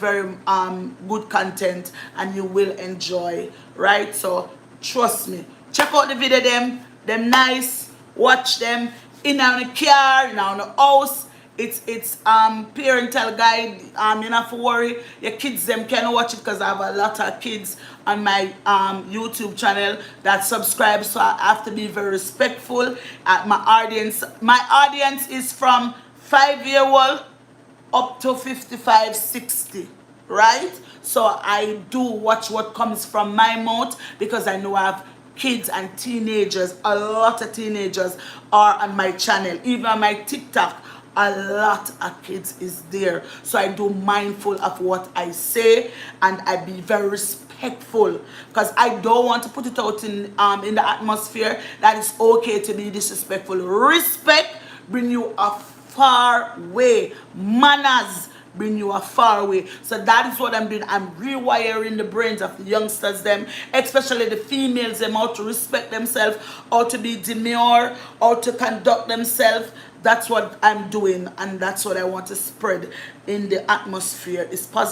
very good content and you will enjoy, right? So trust me, check out the video, them nice, watch them in on the car, in on the house. It's parental guide. You don't have to worry. Your kids them can watch it because I have a lot of kids on my YouTube channel that subscribe. So I have to be very respectful at my audience. My audience is from 5-year old up to 55, 60, right? So I do watch what comes from my mouth because I know I have kids and teenagers. A lot of teenagers are on my channel. Even on my TikTok, a lot of kids is there. So I do mindful of what I say and I be very respectful because I don't want to put it out in the atmosphere that it's okay to be disrespectful. Respect bring you a far way. Manners bring you a far way. So that is what I'm doing. I'm rewiring the brains of the youngsters them, especially the females them, how to respect themselves, how to be demure, how to conduct themselves. That's what I'm doing and that's what I want to spread in the atmosphere. It's positive.